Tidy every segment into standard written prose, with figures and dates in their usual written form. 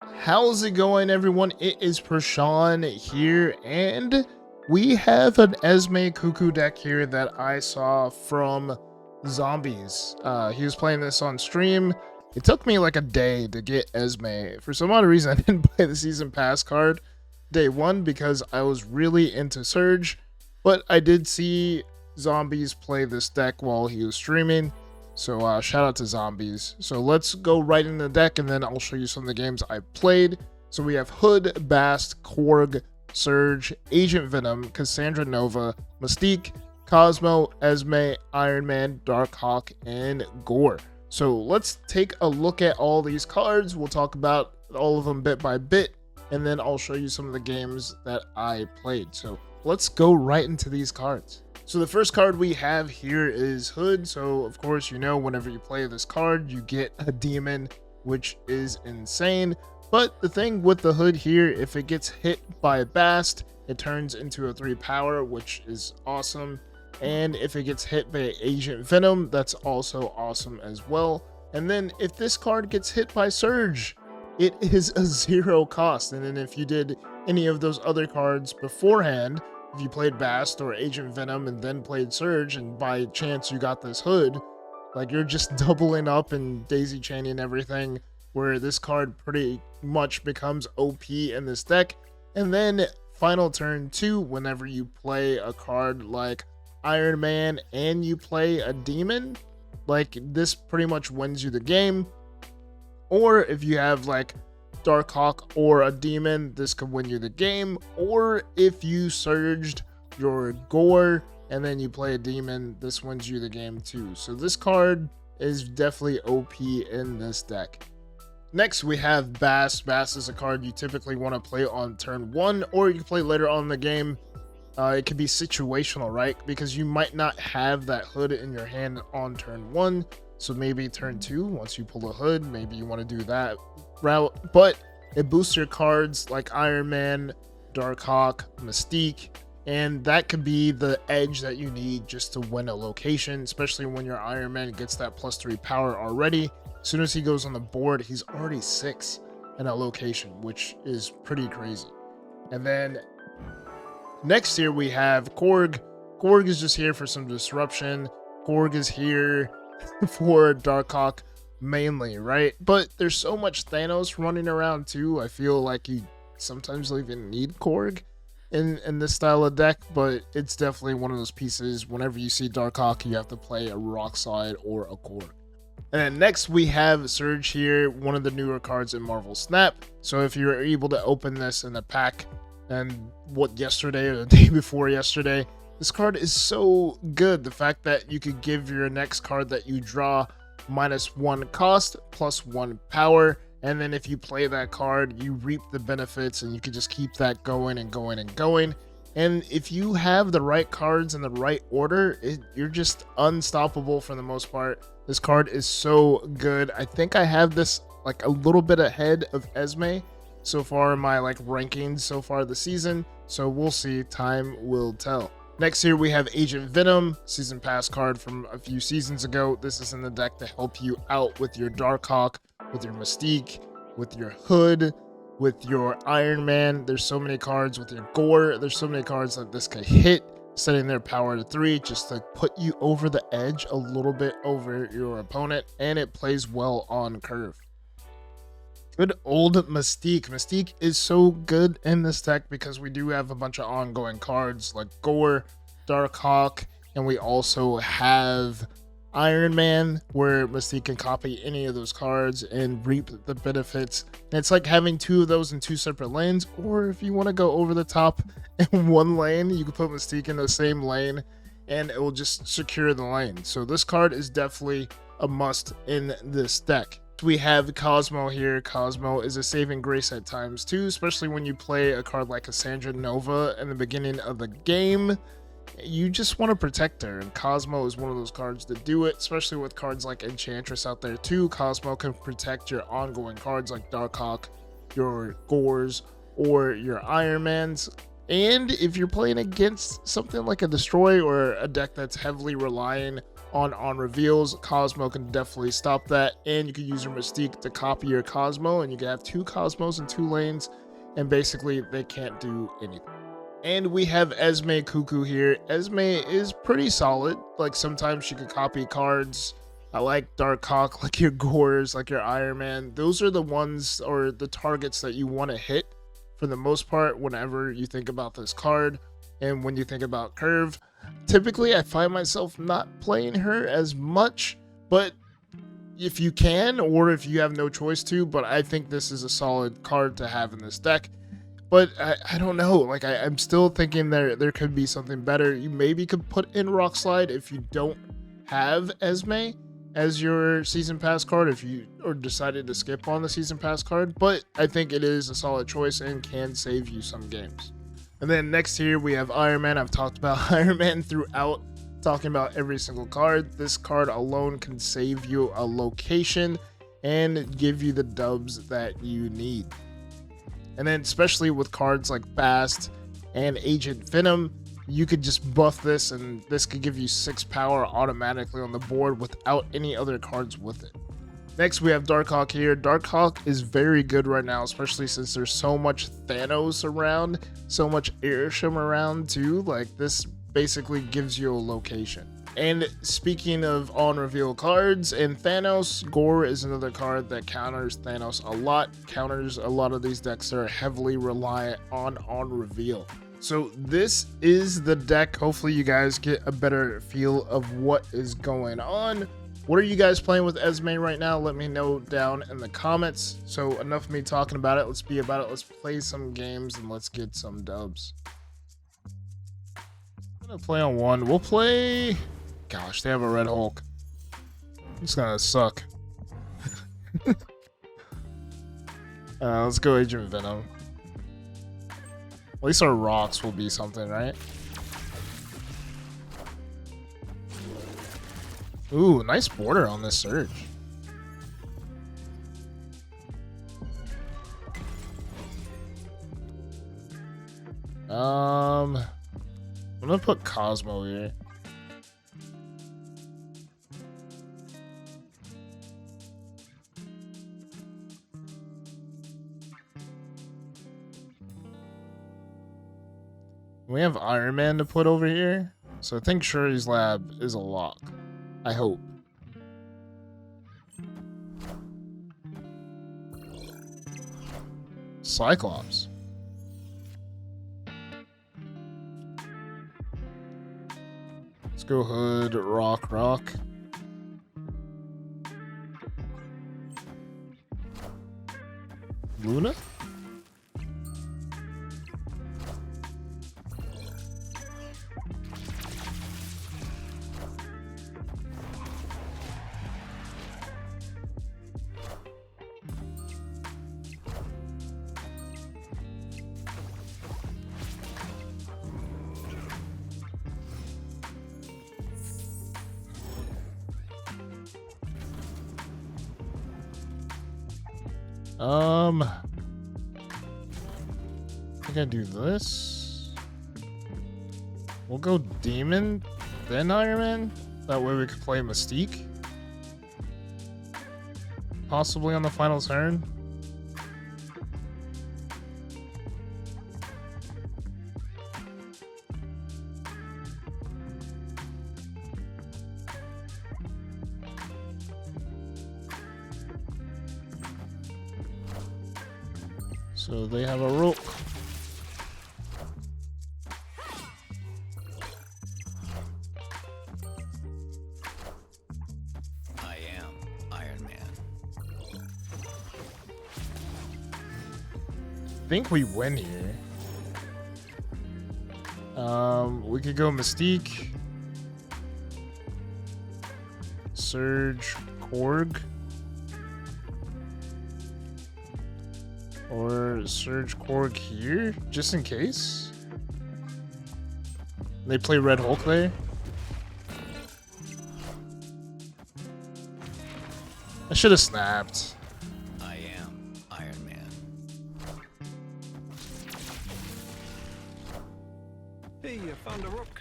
How's it going, everyone? It is Prashan here, and we have an Esme Cuckoo deck here that I saw from Zombies. He was playing this on stream. It took me like a day to get Esme. For some odd reason, I didn't play the season pass card day one because I was really into Surge, but I did see Zombies play this deck while he was streaming. So shout out to Zombies. So let's go right in the deck, and then I'll show you some of the games I played. So we have Hood, Bast, Korg, Surge, Agent Venom, Cassandra Nova, Mystique, Cosmo, Esme, Iron Man, Darkhawk, and Gorr. So let's take a look at all these cards. We'll talk about all of them bit by bit, and then I'll show you some of the games that I played. So let's go right into these cards. So the first card we have here is Hood. So of course, you know, whenever you play this card, you get a demon, which is insane. But the thing with the Hood here, if it gets hit by a Bast, it turns into a 3 power, which is awesome. And if it gets hit by Agent Venom, that's also awesome as well. And then if this card gets hit by Surge, it is a 0 cost. And then if you did any of those other cards beforehand, if you played Bast or Agent Venom and then played Surge, and by chance you got this Hood, like, you're just doubling up and daisy chaining everything, where this card pretty much becomes OP in this deck. And then final turn 2, whenever you play a card like Iron Man and you play a demon, like, this pretty much wins you the game. Or if you have like Darkhawk or a demon, this could win you the game. Or if you surged your Gorr and then you play a demon, this wins you the game too. So this card is definitely OP in this deck. Next we have Bast. Bast is a card you typically want to play on turn 1, or you can play later on in the game. It could be situational, right? Because you might not have that Hood in your hand on turn 1. So maybe turn 2, once you pull a Hood, maybe you want to do that route. But it boosts your cards like Iron Man, Darkhawk, Mystique, and that could be the edge that you need just to win a location, especially when your Iron Man gets that +3 power already. As soon as he goes on the board, he's already 6 in a location, which is pretty crazy. And then next here we have Korg. Korg is just here for some disruption. Korg is here for Darkhawk mainly, right? But there's so much Thanos running around too. I feel like you sometimes don't even need Korg in this style of deck, but it's definitely one of those pieces. Whenever you see Darkhawk, you have to play a Rock Slide or a Korg. And then next we have Surge here, one of the newer cards in Marvel Snap. So if you're able to open this in a pack, and yesterday or the day before yesterday, this card is so good. The fact that you could give your next card that you draw -1 cost, +1 power, and then if you play that card, you reap the benefits, and you can just keep that going and going and going. And if you have the right cards in the right order, you're just unstoppable for the most part. This card is so good. I think I have this like a little bit ahead of Esme so far in my like rankings so far this season. So we'll see. Time will tell. Next here we have Agent Venom, season pass card from a few seasons ago. This is in the deck to help you out with your Darkhawk, with your Mystique, with your Hood, with your Iron Man. There's so many cards with your Gorr. There's so many cards that this could hit, setting their power to 3 just to put you over the edge a little bit over your opponent, and it plays well on curve. Good old Mystique. Mystique is so good in this deck because we do have a bunch of ongoing cards like Gorr, Darkhawk, and we also have Iron Man, where Mystique can copy any of those cards and reap the benefits. And it's like having 2 of those in 2 separate lanes, or if you want to go over the top in 1 lane, you can put Mystique in the same lane and it will just secure the lane. So this card is definitely a must in this deck. We have Cosmo here. Cosmo is a saving grace at times too, especially when you play a card like Cassandra Nova in the beginning of the game. You just want to protect her, and Cosmo is one of those cards that do it, especially with cards like Enchantress out there too. Cosmo can protect your ongoing cards like Darkhawk, your Gorrs, or your Iron Mans. And if you're playing against something like a Destroy or a deck that's heavily relying on reveals. Cosmo can definitely stop that, and you can use your Mystique to copy your Cosmo, and you can have 2 Cosmos in 2 lanes, and basically they can't do anything. And we have Esme Cuckoo here. Esme is pretty solid. Like, sometimes she could copy cards. I like Darkhawk, like your Gorrs, like your Iron Man. Those are the ones, or the targets that you want to hit for the most part whenever you think about this card. And when you think about Curve, typically I find myself not playing her as much, but if you can, or if you have no choice to, but I think this is a solid card to have in this deck. But I don't know, like I'm still thinking there could be something better. You maybe could put in Rock Slide if you don't have Esme as your season pass card, if you or decided to skip on the season pass card, but I think it is a solid choice and can save you some games. And then next here we have Iron Man. I've talked about Iron Man throughout, talking about every single card. This card alone can save you a location and give you the dubs that you need. And then especially with cards like Bast and Agent Venom, you could just buff this and this could give you 6 power automatically on the board without any other cards with it. Next we have Darkhawk here. Darkhawk is very good right now, especially since there's so much Thanos around, so much Airsham around too. Like, this basically gives you a location. And speaking of on reveal cards and Thanos, Gorr is another card that counters Thanos a lot, counters a lot of these decks that are heavily reliant on reveal. So this is the deck. Hopefully you guys get a better feel of what is going on. What are you guys playing with Esme right now? Let me know down in the comments. So enough of me talking about it. Let's be about it. Let's play some games and let's get some dubs. I'm gonna play on 1. We'll play... Gosh, they have a Red Hulk. It's gonna suck. Let's go Agent Venom. At least our rocks will be something, right? Ooh, nice border on this Surge. I'm gonna put Cosmo here. We have Iron Man to put over here, so I think Shuri's Lab is a lock. I hope. Cyclops. Let's go Hood, Rock. Luna? I think I do this. We'll go Demon, then Iron Man. That way we could play Mystique. Possibly on the final turn. So they have a rope. I am Iron Man. I think we win here. We could go Mystique, Surge, Korg. Or Surge Korg here, just in case. They play Red Hulk there. I should have snapped. I am Iron Man. Hey, I found a rook.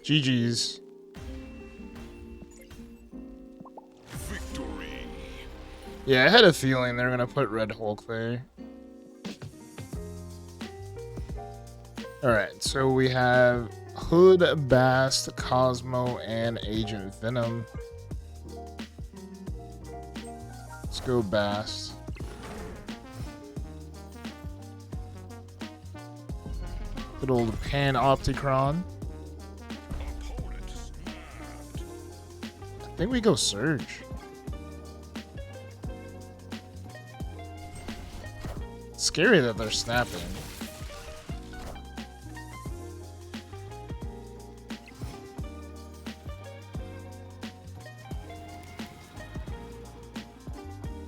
GG's. Victory. Yeah, I had a feeling they're gonna put Red Hulk there. Alright, so we have Hood, Bast, Cosmo, and Agent Venom. Let's go Bast. Good old Panopticon. Opponent snapped. I think we go Surge. It's scary that they're snapping.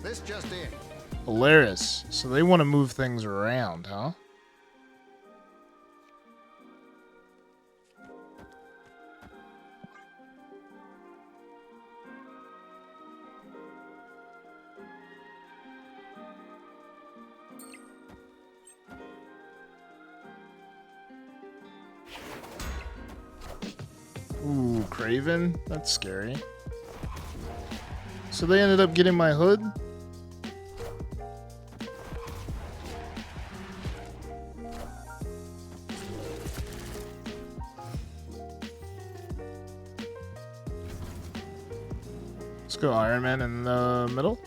This just in. Hilarious. So they want to move things around, huh? Ooh, Craven? That's scary. So they ended up getting my Hood? Let's go Iron Man in the middle.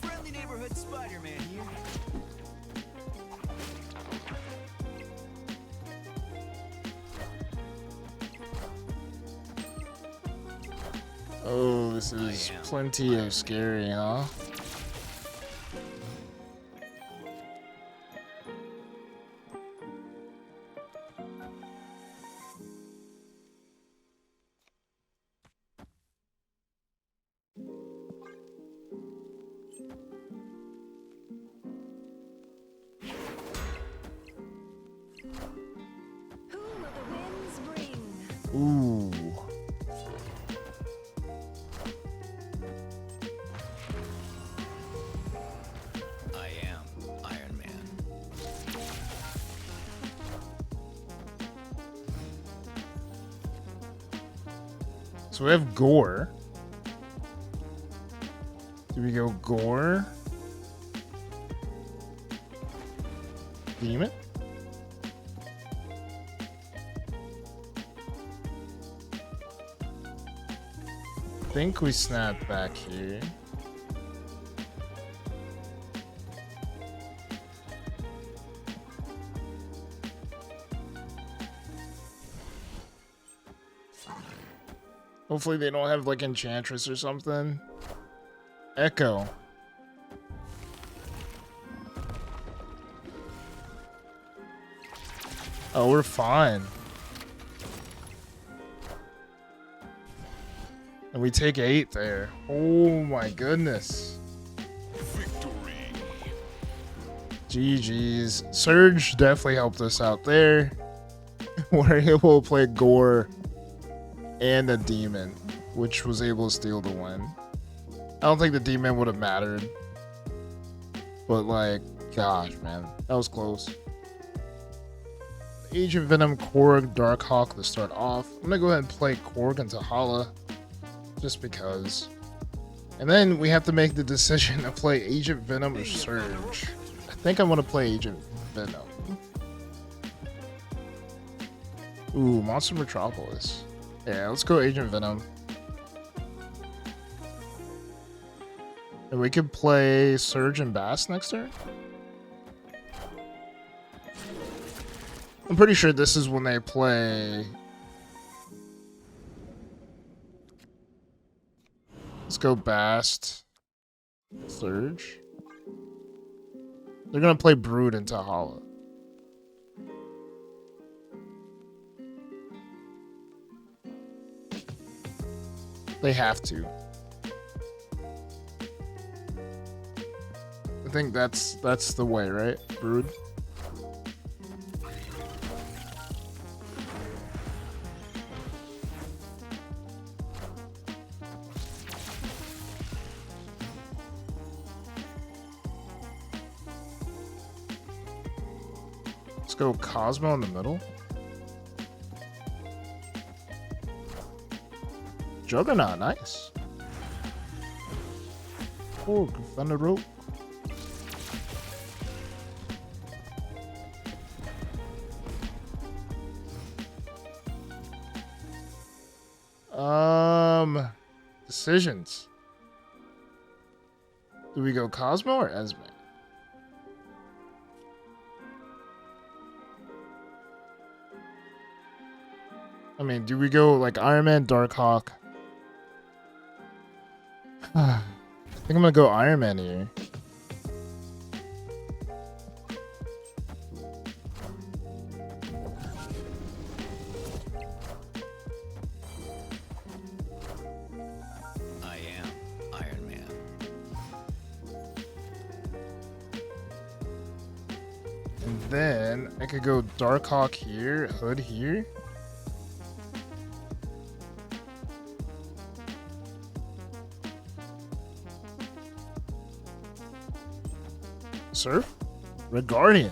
Friendly neighborhood Spider-Man here. Oh, this is plenty of scary, huh? Who will the winds bring? Ooh. I am Iron Man. So we have Gorr. Do we go Gorr? Demon? I think we snap back here. Hopefully they don't have like Enchantress or something. Echo. Oh, we're fine. And we take 8 there. Oh my goodness. Victory. GG's. Surge definitely helped us out there. We're able to play Gorr and a demon, which was able to steal the win. I don't think the demon would have mattered. But like, gosh, man, that was close. Agent Venom, Korg, Darkhawk to start off. I'm gonna go ahead and play Korg into Hala, just because. And then we have to make the decision to play Agent Venom or Surge. I think I want to play Agent Venom. Ooh, Monster Metropolis. Yeah, let's go Agent Venom. And we could play Surge and Bast next turn. I'm pretty sure this is when they play. Let's go Bast. Surge. They're gonna play Brood into Hala. They have to. I think that's the way, right? Brood. Let's go Cosmo in the middle. Juggernaut, nice. Korg, Thunder Rope. Decisions. Do we go Cosmo or Esme? I mean, do we go like Iron Man, Darkhawk? I think I'm gonna go Iron Man here. I am Iron Man. And then I could go Darkhawk here, Hood here. Surf? Red Guardian.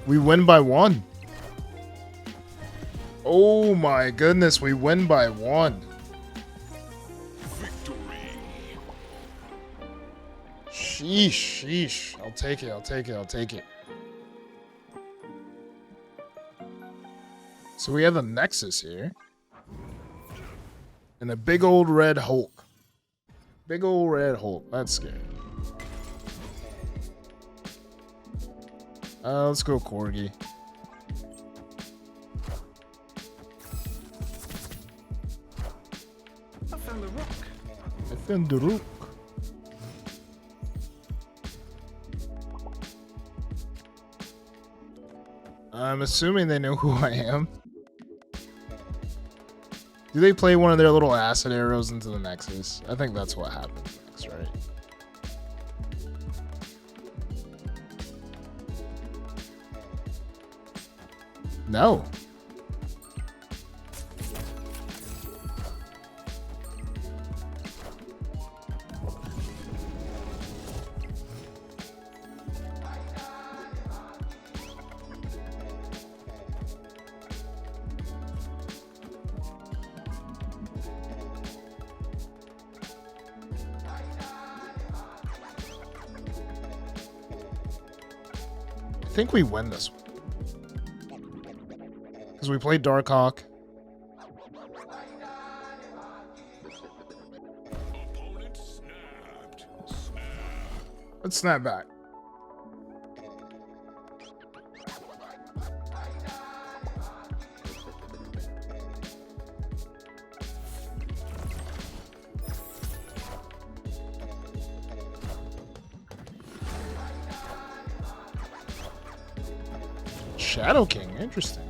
We win by 1. Oh my goodness, we win by 1. Victory. Sheesh, sheesh. I'll take it, I'll take it, I'll take it. So we have a Nexus here. And a big old red Hulk. Big old red Hulk. That's scary. Let's go Corgi. I found the rook. I found the rook. I'm assuming they know who I am. Do they play one of their little acid arrows into the Nexus? I think that's what happens next, right? No. I think we win this one. Because we played Darkhawk. Opponent snapped. Snap. Let's snap back. Shadow King, interesting.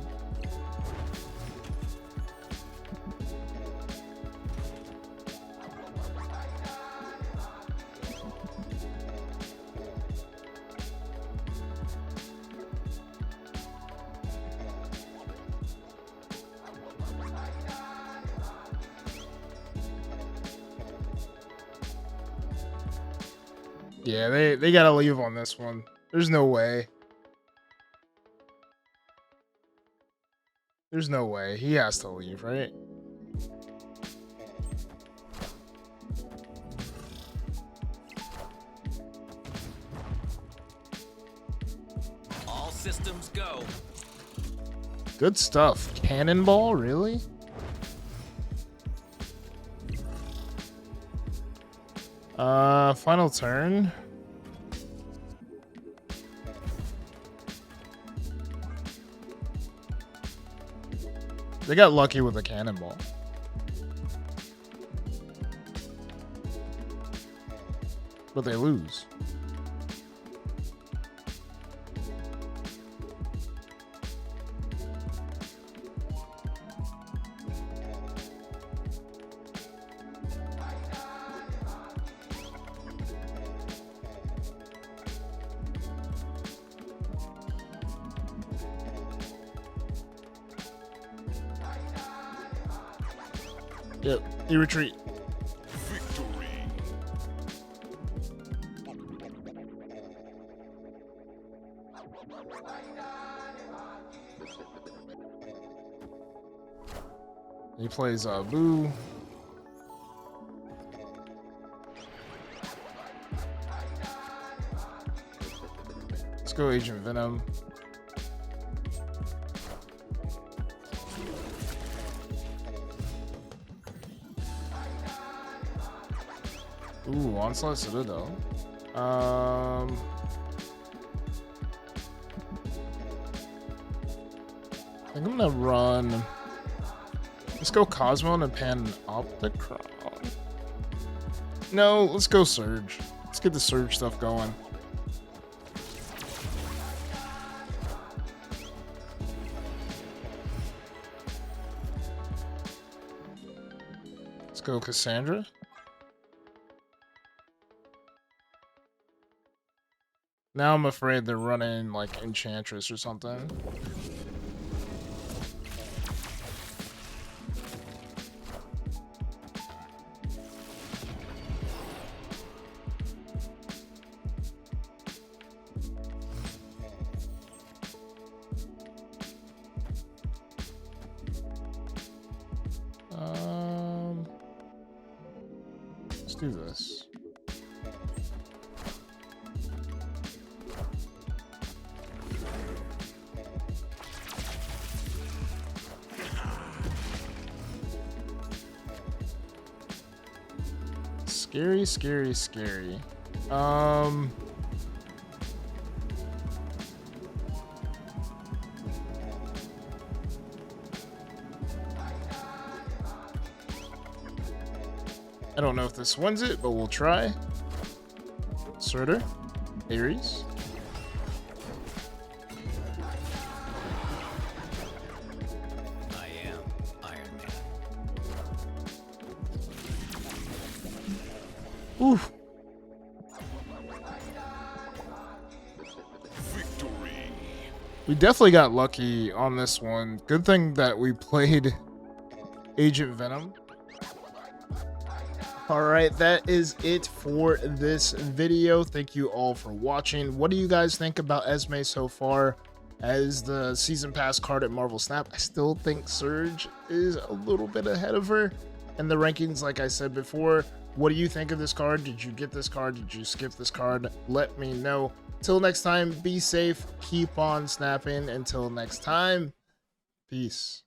Yeah, they gotta leave on this one. There's no way. There's no way. He has to leave, right? All systems go. Good stuff. Cannonball, really? Final turn. They got lucky with a cannonball. But they lose. Yep, you retreat. Victory. He plays Boo. Let's go Agent Venom. Ooh, Onslaught Citadel. I think I'm gonna run. Let's go Cosmo and Panopticron. No, let's go Surge. Let's get the Surge stuff going. Let's go Cassandra. Now I'm afraid they're running like Enchantress or something. Let's do this. Scary, scary, scary. I don't know if this wins it, but we'll try. Surtur, Ares. I am Iron Man. Oof. Victory. We definitely got lucky on this one. Good thing that we played Agent Venom. Alright, that is it for this video. Thank you all for watching. What do you guys think about Esme so far as the season pass card at Marvel Snap? I still think Surge is a little bit ahead of her in the rankings, like I said before. What do you think of this card? Did you get this card? Did you skip this card? Let me know. Till next time, be safe. Keep on snapping. Until next time, peace.